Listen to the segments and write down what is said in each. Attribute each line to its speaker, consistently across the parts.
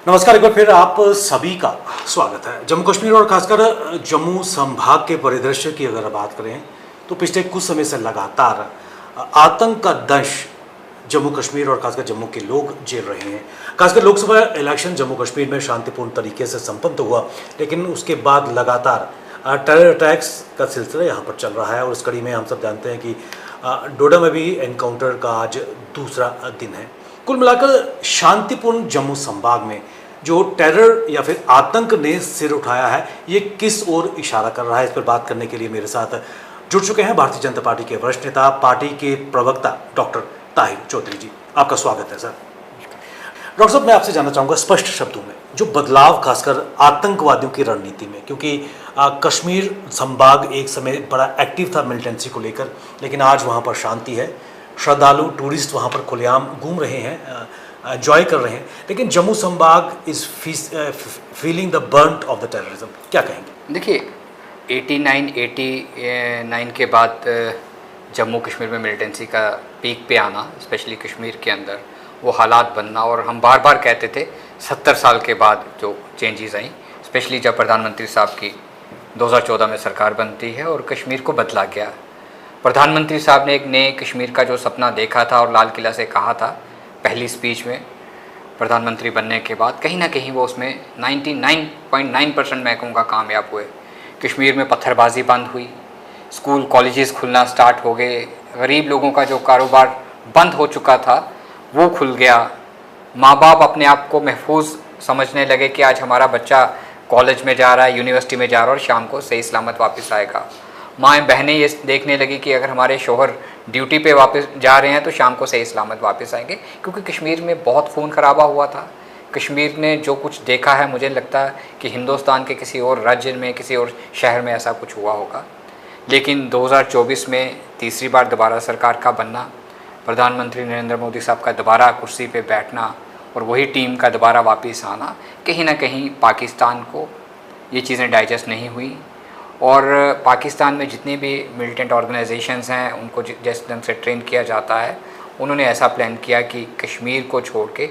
Speaker 1: नमस्कार, एक बार फिर आप सभी का स्वागत है। जम्मू कश्मीर और खासकर जम्मू संभाग के परिदृश्य की अगर बात करें तो पिछले कुछ समय से लगातार आतंक का दंश जम्मू कश्मीर और खासकर जम्मू के लोग झेल रहे हैं। खासकर लोकसभा इलेक्शन जम्मू कश्मीर में शांतिपूर्ण तरीके से संपन्न तो हुआ, लेकिन उसके बाद लगातार टेरर अटैक्स का सिलसिला यहाँ पर चल रहा है और इस कड़ी में हम सब जानते हैं कि डोडा में भी एनकाउंटर का आज दूसरा दिन है। कुल मिलाकर शांतिपूर्ण जम्मू संभाग में जो टेरर या फिर आतंक ने सिर उठाया है, ये किस ओर इशारा कर रहा है, इस पर बात करने के लिए मेरे साथ जुड़ चुके हैं भारतीय जनता पार्टी के वरिष्ठ नेता, पार्टी के प्रवक्ता डॉक्टर ताहिर चौधरी जी। आपका स्वागत है सर। डॉक्टर साहब, मैं आपसे जानना चाहूँगा स्पष्ट शब्दों में जो बदलाव खासकर आतंकवादियों की रणनीति में, क्योंकि कश्मीर संभाग एक समय बड़ा एक्टिव था मिलिटेंसी को लेकर, लेकिन आज वहाँ पर शांति है, श्रद्धालु टूरिस्ट वहाँ पर खुलेआम घूम रहे हैं, एंजॉय कर रहे हैं, लेकिन जम्मू संभाग is feeling the burnt of the terrorism. क्या कहेंगे?
Speaker 2: देखिए, 89 के बाद जम्मू कश्मीर में मिलिटेंसी का पीक पे आना, स्पेशली कश्मीर के अंदर वो हालात बनना, और हम बार बार कहते थे 70 साल के बाद जो चेंजेस आई, स्पेशली जब प्रधानमंत्री साहब की 2014 में सरकार बनती है और कश्मीर को बदला गया। प्रधानमंत्री साहब ने एक नए कश्मीर का जो सपना देखा था और लाल किला से कहा था पहली स्पीच में प्रधानमंत्री बनने के बाद, कहीं ना कहीं वो उसमें 99.9% मैं कहूँगा कामयाब हुए। कश्मीर में पत्थरबाजी बंद हुई, स्कूल कॉलेजेस खुलना स्टार्ट हो गए, गरीब लोगों का जो कारोबार बंद हो चुका था वो खुल गया, माँ बाप अपने आप को महफूज समझने लगे कि आज हमारा बच्चा कॉलेज में जा रहा है, यूनिवर्सिटी में जा रहा है और शाम को सही सलामत वापस आएगा। माएँ बहनें ये देखने लगी कि अगर हमारे शोहर ड्यूटी पे वापस जा रहे हैं तो शाम को सही सलामत वापस आएंगे, क्योंकि कश्मीर में बहुत खून खराबा हुआ था। कश्मीर ने जो कुछ देखा है, मुझे लगता है कि हिंदुस्तान के किसी और राज्य में, किसी और शहर में ऐसा कुछ हुआ होगा। लेकिन 2024 में तीसरी बार दोबारा सरकार का बनना, प्रधानमंत्री नरेंद्र मोदी साहब का दोबारा कुर्सी पे बैठना और वही टीम का दोबारा वापस आना, कहीं ना कहीं पाकिस्तान को ये चीज़ें डाइजेस्ट नहीं हुई। और पाकिस्तान में जितने भी मिलिटेंट ऑर्गेनाइजेशंस हैं उनको जिस ढंग से ट्रेन किया जाता है, उन्होंने ऐसा प्लान किया कि कश्मीर को छोड़ के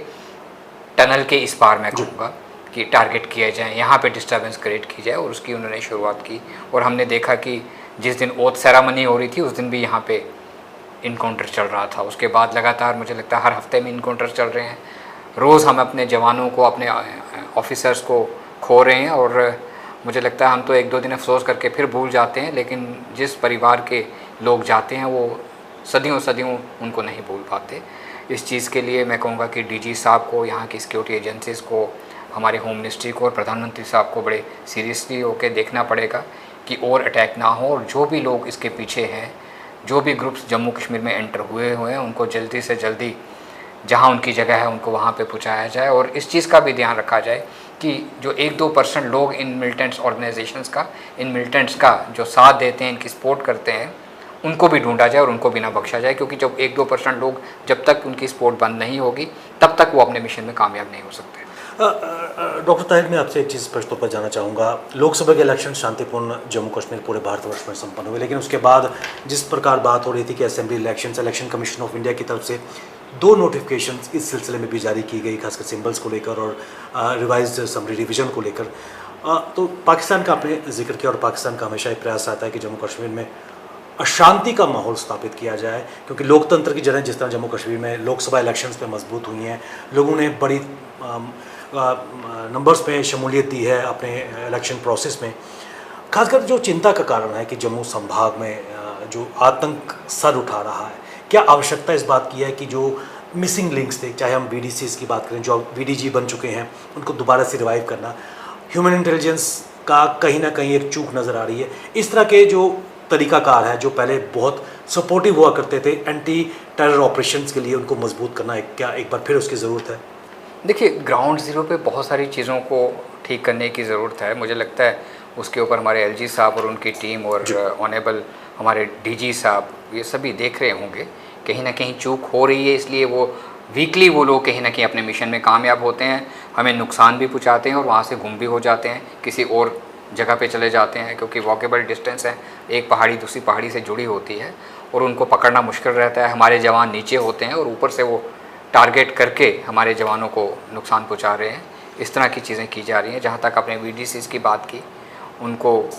Speaker 2: टनल के इस पार, मैं कहूँगा कि टारगेट किया जाए, यहाँ पे डिस्टर्बेंस क्रिएट की जाए, और उसकी उन्होंने शुरुआत की। और हमने देखा कि जिस दिन ओथ सेरेमनी हो रही थी उस दिन भी यहाँ पे इनकाउंटर चल रहा था। उसके बाद लगातार मुझे लगता है हर हफ्ते में इनकाउंटर चल रहे हैं। रोज़ हम अपने जवानों को, अपने ऑफिसर्स को खो रहे हैं, और मुझे लगता है हम तो एक दो दिन अफसोस करके फिर भूल जाते हैं, लेकिन जिस परिवार के लोग जाते हैं वो सदियों सदियों उनको नहीं भूल पाते। इस चीज़ के लिए मैं कहूँगा कि डीजी साहब को, यहाँ की सिक्योरिटी एजेंसीज़ को, हमारे होम मिनिस्ट्री को और प्रधानमंत्री साहब को बड़े सीरियसली होकर देखना पड़ेगा कि और अटैक ना हो, और जो भी लोग इसके पीछे हैं, जो भी ग्रुप्स जम्मू कश्मीर में एंटर हुए हैं, उनको जल्दी से जल्दी जहाँ उनकी जगह है उनको वहाँ पे पहुँचाया जाए। और इस चीज़ का भी ध्यान रखा जाए कि जो 1-2% लोग इन मिलिटेंट्स ऑर्गेनाइजेशंस का, इन मिलिटेंट्स का जो साथ देते हैं, इनकी सपोर्ट करते हैं, उनको भी ढूंढा जाए और उनको भी ना बख्शा जाए, क्योंकि जब 1-2% लोग, जब तक उनकी सपोर्ट बंद नहीं होगी तब तक वो अपने मिशन में कामयाब नहीं हो सकते।
Speaker 1: डॉक्टर ताहिर, मैं आपसे एक चीज़ स्पष्ट तौर पर जानना चाहूँगा। लोकसभा के इलेक्शन शांतिपूर्ण जम्मू कश्मीर पूरे भारतवर्ष में संपन्न हुए, लेकिन उसके बाद जिस प्रकार बात हो रही थी कि assembly election commission of India की तरफ से 2 नोटिफिकेशन इस सिलसिले में भी जारी की गई, खासकर सिंबल्स को लेकर और रिवाइज्ड समरी रिवीजन को लेकर, तो पाकिस्तान का आपने जिक्र किया और पाकिस्तान का हमेशा एक प्रयास आता है कि जम्मू कश्मीर में अशांति का माहौल स्थापित किया जाए, क्योंकि लोकतंत्र की जड़ें जिस तरह जम्मू कश्मीर में लोकसभा इलेक्शंस पे मजबूत हुई हैं, लोगों ने बड़ी नंबर्स पे शमूलियत दी है अपने इलेक्शन प्रोसेस में। खासकर जो चिंता का कारण है कि जम्मू संभाग में जो आतंक सर उठा रहा है, क्या आवश्यकता इस बात की है कि जो मिसिंग लिंक्स थे, चाहे हम VDCs की बात करें, जो VDG बन चुके हैं, उनको दोबारा से रिवाइव करना, ह्यूमन इंटेलिजेंस का कहीं ना कहीं एक चूक नज़र आ रही है। इस तरह के जो तरीकाकार है, जो पहले बहुत सपोर्टिव हुआ करते थे एंटी टेरर ऑपरेशंस के लिए, उनको मजबूत करना क्या एक बार फिर उसकी ज़रूरत है?
Speaker 2: देखिए, ग्राउंड ज़ीरो पे बहुत सारी चीज़ों को ठीक करने की ज़रूरत है। मुझे लगता है उसके ऊपर हमारे LG साहब और उनकी टीम और ऑनेबल हमारे DG साहब ये सभी देख रहे होंगे। कहीं ना कहीं चूक हो रही है, इसलिए वो वीकली वो लोग कहीं ना कहीं अपने मिशन में कामयाब होते हैं, हमें नुकसान भी पहुँचाते हैं और वहाँ से गुम भी हो जाते हैं, किसी और जगह पे चले जाते हैं, क्योंकि वॉकेबल डिस्टेंस है, एक पहाड़ी दूसरी पहाड़ी से जुड़ी होती है और उनको पकड़ना मुश्किल रहता है। हमारे जवान नीचे होते हैं और ऊपर से वो टारगेट करके हमारे जवानों को नुकसान पहुंचा रहे हैं। इस तरह की चीज़ें की जा रही हैं। जहाँ तक आपने VDCs की बात की, उनको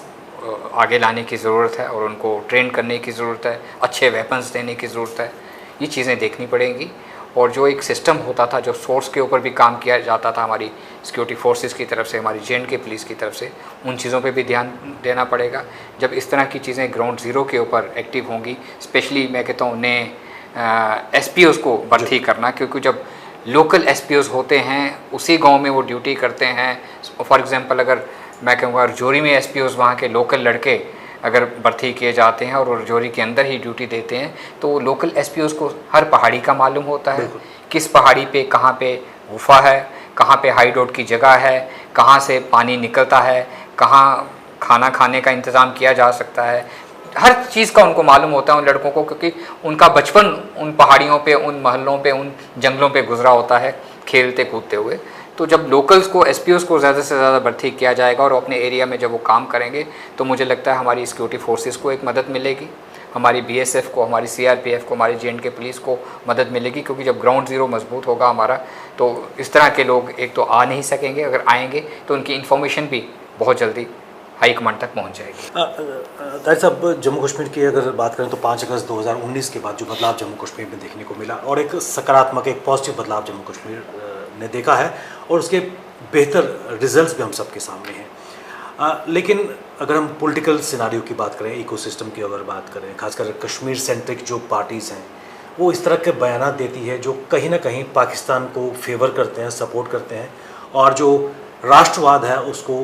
Speaker 2: आगे लाने की ज़रूरत है और उनको ट्रेन करने की ज़रूरत है, अच्छे वेपन्स देने की ज़रूरत है। ये चीज़ें देखनी पड़ेंगी। और जो एक सिस्टम होता था, जो सोर्स के ऊपर भी काम किया जाता था हमारी सिक्योरिटी फोर्सेस की तरफ से, हमारी JNK पुलिस की तरफ से, उन चीज़ों पे भी ध्यान देना पड़ेगा। जब इस तरह की चीज़ें ग्राउंड ज़ीरो के ऊपर एक्टिव होंगी, स्पेशली मैं कहता हूँ नए SPOs को भर्ती करना, क्योंकि जब लोकल SPOs होते हैं उसी गांव में वो ड्यूटी करते हैं। फॉर एग्जांपल अगर मैं कहूँगा रजौरी में SPOs वहाँ के लोकल लड़के अगर भर्ती किए जाते हैं और रजौरी के अंदर ही ड्यूटी देते हैं, तो लोकल SPOs को हर पहाड़ी का मालूम होता है, किस पहाड़ी पे कहाँ पे गुफा है, कहाँ पे हाइडआउट की जगह है, कहाँ से पानी निकलता है, कहाँ खाना खाने का इंतज़ाम किया जा सकता है। हर चीज़ का उनको मालूम होता है उन लड़कों को, क्योंकि उनका बचपन उन पहाड़ियों पे, उन महलों पे, उन जंगलों पे गुजरा होता है खेलते कूदते हुए। तो जब लोकल्स को, SPOs को ज़्यादा से ज़्यादा भर्ती किया जाएगा और अपने एरिया में जब वो काम करेंगे, तो मुझे लगता है हमारी सिक्योरिटी फोर्सेस को एक मदद मिलेगी, हमारी BSF को, हमारी CRPF को, हमारी JNK पुलिस को मदद मिलेगी। क्योंकि जब ग्राउंड ज़ीरो मजबूत होगा हमारा, तो इस तरह के लोग एक तो आ नहीं सकेंगे, अगर आएंगे तो उनकी इन्फॉर्मेशन भी बहुत जल्दी हाई कमांड तक पहुंच जाएगी।
Speaker 1: ताहिर साहब, जम्मू कश्मीर की अगर बात करें तो 5 अगस्त 2019 के बाद जो बदलाव जम्मू कश्मीर में देखने को मिला, और एक सकारात्मक, एक पॉजिटिव बदलाव जम्मू कश्मीर ने देखा है, और उसके बेहतर रिजल्ट्स भी हम सबके सामने हैं। लेकिन अगर हम पॉलिटिकल सिनारियो की बात करें, इकोसिस्टम की अगर बात करें, खासकर कश्मीर सेंट्रिक जो पार्टीज़ हैं, वो इस तरह के बयान देती है जो कहीं ना कहीं पाकिस्तान को फेवर करते हैं, सपोर्ट करते हैं, और जो राष्ट्रवाद है उसको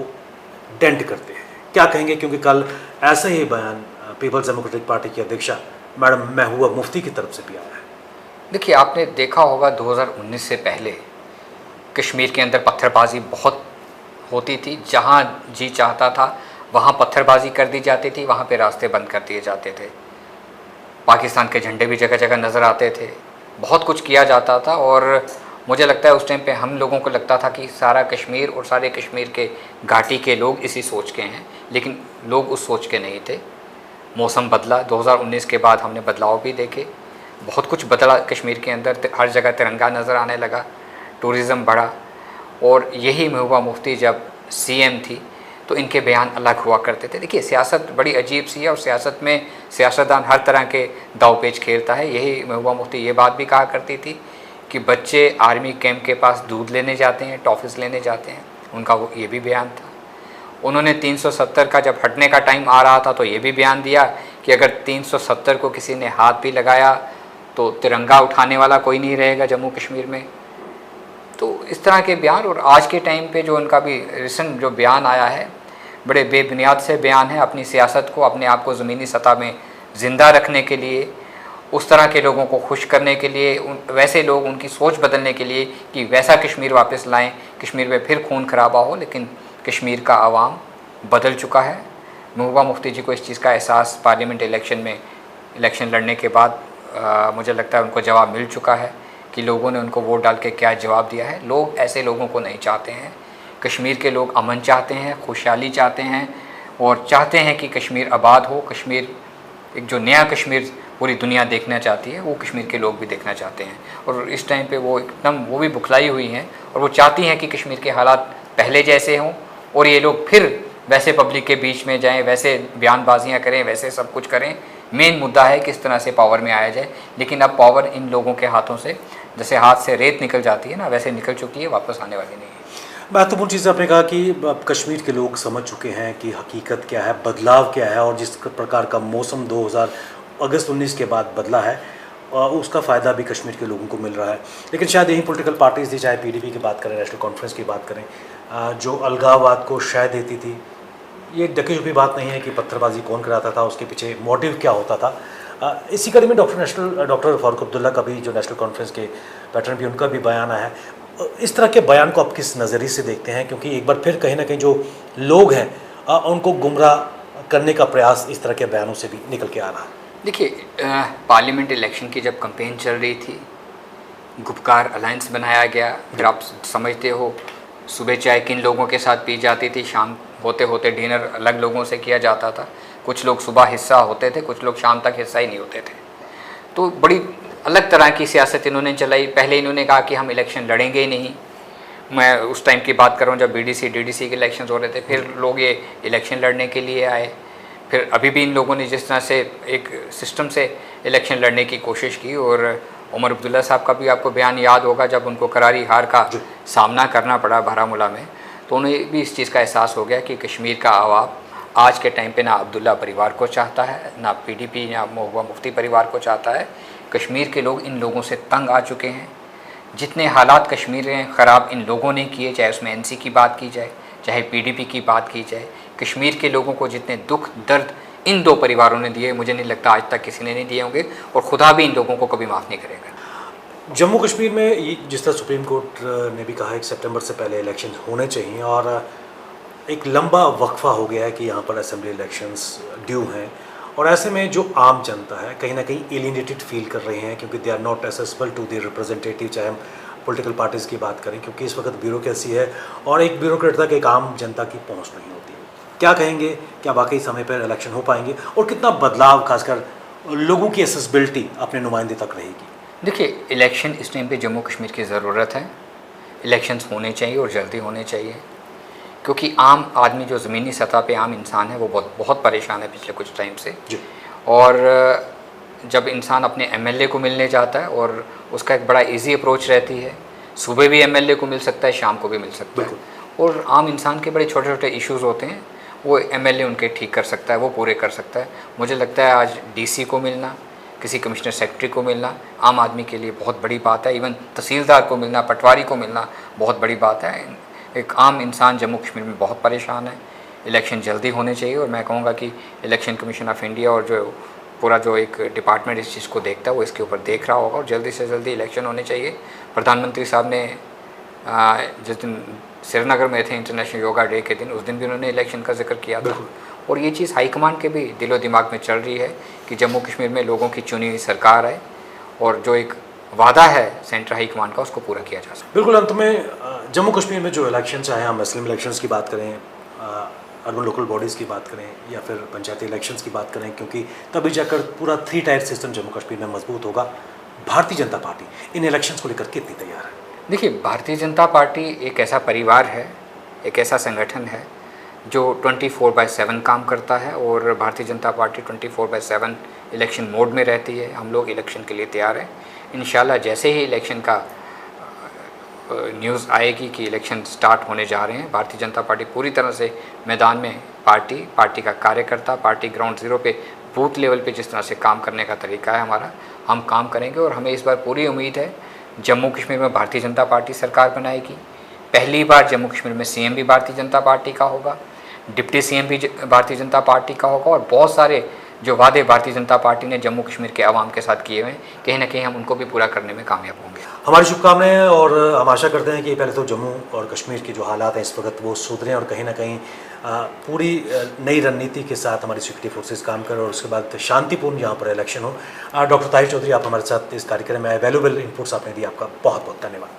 Speaker 1: डेंट करते हैं। क्या कहेंगे, क्योंकि कल ऐसा ही बयान पीपल्स डेमोक्रेटिक पार्टी की अध्यक्षा मैडम महबूबा मुफ्ती की तरफ से भी आया है।
Speaker 2: देखिए, आपने देखा होगा 2019 से पहले कश्मीर के अंदर पत्थरबाजी बहुत होती थी। जहाँ जी चाहता था वहाँ पत्थरबाजी कर दी जाती थी, वहाँ पे रास्ते बंद कर दिए जाते थे, पाकिस्तान के झंडे भी जगह जगह नज़र आते थे, बहुत कुछ किया जाता था। और मुझे लगता है उस टाइम पे हम लोगों को लगता था कि सारा कश्मीर और सारे कश्मीर के घाटी के लोग इसी सोच के हैं, लेकिन लोग उस सोच के नहीं थे। मौसम बदला, 2019 के बाद हमने बदलाव भी देखे, बहुत कुछ बदला कश्मीर के अंदर, हर जगह तिरंगा नज़र आने लगा, टूरिज़्म बढ़ा। और यही महबूबा मुफ्ती जब CM थी तो इनके बयान अलग हुआ करते थे। देखिए, सियासत बड़ी अजीब सी है और सियासत में सियासतदान हर तरह के दाव पेच खेलता है। यही महबूबा मुफ्ती ये बात भी कहा करती थी कि बच्चे आर्मी कैंप के पास दूध लेने जाते हैं, टॉफ़ीज़ लेने जाते हैं, उनका वो ये भी बयान था। उन्होंने 370 का जब हटने का टाइम आ रहा था तो ये भी बयान दिया कि अगर 370 को किसी ने हाथ भी लगाया तो तिरंगा उठाने वाला कोई नहीं रहेगा जम्मू कश्मीर में। तो इस तरह के बयान, और आज के टाइम पे जो उनका भी रिसेंट जो बयान आया है, बड़े बेबुनियाद से बयान है। अपनी सियासत को, अपने आप को ज़मीनी सतह में ज़िंदा रखने के लिए, उस तरह के लोगों को खुश करने के लिए, वैसे लोग उनकी सोच बदलने के लिए कि वैसा कश्मीर वापस लाएं, कश्मीर में फिर खून खराबा हो। लेकिन कश्मीर का आवाम बदल चुका है। महबूबा मुफ्ती जी को इस चीज़ का एहसास पार्लियामेंट इलेक्शन लड़ने के बाद मुझे लगता है उनको जवाब मिल चुका है कि लोगों ने उनको वोट डाल के क्या जवाब दिया है। लोग ऐसे लोगों को नहीं चाहते हैं। कश्मीर के लोग अमन चाहते हैं, खुशहाली चाहते हैं, और चाहते हैं कि कश्मीर आबाद हो। कश्मीर, एक जो नया कश्मीर पूरी दुनिया देखना चाहती है, वो कश्मीर के लोग भी देखना चाहते हैं। और इस टाइम पे वो एकदम, वो भी बुखलाई हुई हैं और वो चाहती हैं कि कश्मीर के हालात पहले जैसे हों और ये लोग फिर वैसे पब्लिक के बीच में जाएं, वैसे बयानबाजियां करें, वैसे सब कुछ करें। मेन मुद्दा है किस तरह से पावर में आया जाए। लेकिन अब पावर इन लोगों के हाथों से, जैसे हाथ से रेत निकल जाती है ना, वैसे निकल चुकी है, वापस आने वाली नहीं है।
Speaker 1: महत्वपूर्ण चीज़ आपने कहा कि अब कश्मीर के लोग समझ चुके हैं कि हकीकत क्या है, बदलाव क्या है, और जिस प्रकार का मौसम 2019 के बाद बदला है उसका फ़ायदा भी कश्मीर के लोगों को मिल रहा है। लेकिन शायद यही पॉलिटिकल पार्टीज़ थी, चाहे PDP की बात करें, नेशनल कॉन्फ्रेंस की बात करें, जो अलगाववाद को शय देती थी, ये ढकी छुपी बात नहीं है कि पत्थरबाजी कौन कराता था, उसके पीछे मोटिव क्या होता था। इसी कड़ी में डॉक्टर फारूक अब्दुल्ला का भी, जो नेशनल कॉन्फ्रेंस के पैटर्न भी, उनका भी बयान आया है। इस तरह के बयान को आप किस नज़रिए से देखते हैं, क्योंकि एक बार फिर कहीं ना कहीं जो लोग हैं उनको गुमराह करने का प्रयास इस तरह के बयानों से भी निकल के आ रहा है।
Speaker 2: देखिए, पार्लियामेंट इलेक्शन की जब कैंपेन चल रही थी, गुपकार अलायंस बनाया गया। फिर आप समझते हो, सुबह चाय किन लोगों के साथ पी जाती थी, शाम होते होते डिनर अलग लोगों से किया जाता था। कुछ लोग सुबह हिस्सा होते थे, कुछ लोग शाम तक हिस्सा ही नहीं होते थे। तो बड़ी अलग तरह की सियासत इन्होंने चलाई। पहले इन्होंने कहा कि हम इलेक्शन लड़ेंगे ही नहीं, मैं उस टाइम की बात कर रहा हूँ जब बीडीसी डीडीसी के इलेक्शन हो रहे थे, फिर लोग ये इलेक्शन लड़ने के लिए आए। फिर अभी भी इन लोगों ने जिस तरह से एक सिस्टम से इलेक्शन लड़ने की कोशिश की, और उमर अब्दुल्ला साहब का भी आपको बयान याद होगा जब उनको करारी हार का सामना करना पड़ा बारामूला में, तो उन्हें भी इस चीज़ का एहसास हो गया कि कश्मीर का अवाम आज के टाइम पे ना अब्दुल्ला परिवार को चाहता है, ना पीडीपी या महबूबा मुफ्ती परिवार को चाहता है। कश्मीर के लोग इन लोगों से तंग आ चुके हैं। जितने हालात कश्मीर में ख़राब इन लोगों ने किए, चाहे उसमें एनसी की बात की जाए, चाहे पीडीपी की बात की जाए, कश्मीर के लोगों को जितने दुख दर्द इन दो परिवारों ने दिए, मुझे नहीं लगता आज तक किसी ने नहीं दिए होंगे, और खुदा भी इन लोगों को कभी माफ़ नहीं करेगा।
Speaker 1: जम्मू कश्मीर में जिस तरह सुप्रीम कोर्ट ने भी कहा है कि सितंबर से पहले इलेक्शन होने चाहिए, और एक लंबा वक्फा हो गया है कि यहाँ पर असेंबली इलेक्शंस ड्यू हैं, और ऐसे में जो आम जनता है कहीं ना कहीं एलिनेटेड फील कर रहे हैं, क्योंकि they are not accessible to the representative, चाहे हम पॉलिटिकल पार्टीज़ की बात करें, क्योंकि इस वक्त ब्यूरोक्रेसी है और एक ब्यूरोक्रेट तक एक आम जनता की पहुँच नहीं होती है। क्या कहेंगे, क्या वाकई समय पर इलेक्शन हो पाएंगे, और कितना बदलाव खासकर लोगों की एसेसिबिलिटी अपने नुमाइंदे तक रहेगी?
Speaker 2: देखिए, इलेक्शन इस टाइम पे जम्मू कश्मीर की ज़रूरत है। इलेक्शंस होने चाहिए और जल्दी होने चाहिए, क्योंकि आम आदमी जो ज़मीनी सतह पे आम इंसान है वो बहुत परेशान है पिछले कुछ टाइम से। और जब इंसान अपने एमएलए को मिलने जाता है, और उसका एक बड़ा इजी अप्रोच रहती है, सुबह भी एमएलए को मिल सकता है, शाम को भी मिल सकता है, और आम इंसान के बड़े छोटे छोटे इश्यूज़ होते हैं, वो एमएलए उनके ठीक कर सकता है, वो पूरे कर सकता है। मुझे लगता है आज डीसी को मिलना, किसी कमिश्नर सेक्रेटरी को मिलना आम आदमी के लिए बहुत बड़ी बात है। इवन तहसीलदार को मिलना, पटवारी को मिलना बहुत बड़ी बात है। एक आम इंसान जम्मू कश्मीर में बहुत परेशान है। इलेक्शन जल्दी होने चाहिए, और मैं कहूँगा कि इलेक्शन कमीशन ऑफ इंडिया और जो पूरा जो एक डिपार्टमेंट इस चीज़ को देखता है वो इसके ऊपर देख रहा होगा, और जल्दी से जल्दी इलेक्शन होने चाहिए। प्रधानमंत्री साहब ने जिस दिन श्रीनगर में थे इंटरनेशनल योगा डे के दिन, उस दिन भी उन्होंने इलेक्शन का जिक्र किया था, और ये चीज़ हाईकमान के भी दिलो दिमाग में चल रही है कि जम्मू कश्मीर में लोगों की चुनी हुई सरकार है, और जो एक वादा है सेंट्रल हाईकमान का उसको पूरा किया जा सकता है।
Speaker 1: बिल्कुल। अंत में जम्मू कश्मीर में जो इलेक्शन, चाहे हम मुस्लिम इलेक्शंस की बात करें, अर्बन लोकल बॉडीज़ की बात करें, या फिर पंचायती इलेक्शंस की बात करें, क्योंकि तभी जाकर पूरा 3 टायर सिस्टम जम्मू कश्मीर में मजबूत होगा। भारतीय जनता पार्टी इन इलेक्शंस को लेकर कितनी तैयार है?
Speaker 2: देखिए, भारतीय जनता पार्टी एक ऐसा परिवार है, एक ऐसा संगठन है जो 24/7 काम करता है, और Bharatiya Janata party 24/7 election mode में रहती है। हम लोग इलेक्शन के लिए तैयार हैं। इंशाल्लाह जैसे ही इलेक्शन का न्यूज़ आएगी कि इलेक्शन स्टार्ट होने जा रहे हैं, भारतीय जनता पार्टी पूरी तरह से मैदान में, पार्टी का कार्यकर्ता, पार्टी ग्राउंड ज़ीरो पे, बूथ लेवल पे जिस तरह से काम करने का तरीका है हमारा, हम काम करेंगे। और हमें इस बार पूरी उम्मीद है जम्मू कश्मीर में भारतीय जनता पार्टी सरकार बनाएगी। पहली बार जम्मू कश्मीर में सीएम भी भारतीय जनता पार्टी का होगा, डिप्टी सीएम भी भारतीय जनता पार्टी का होगा, और बहुत सारे जो वादे भारतीय जनता पार्टी ने जम्मू कश्मीर के आवाम के साथ किए हुए हैं, कहीं ना कहीं हम उनको भी पूरा करने में कामयाब होंगे।
Speaker 1: हमारी शुभकामनाएं हैं, और हम आशा करते हैं कि पहले तो जम्मू और कश्मीर के जो हालात हैं इस वक्त वो सुधरें, और कहीं ना कहीं पूरी नई रणनीति के साथ हमारी सिक्योरिटी फोर्सेस काम करें, और उसके बाद शांतिपूर्ण यहाँ पर इलेक्शन हो। डॉक्टर ताहिर चौधरी, आप हमारे साथ इस कार्यक्रम में वैल्यूएबल इनपुट्स आपने दिए, आपका बहुत बहुत धन्यवाद।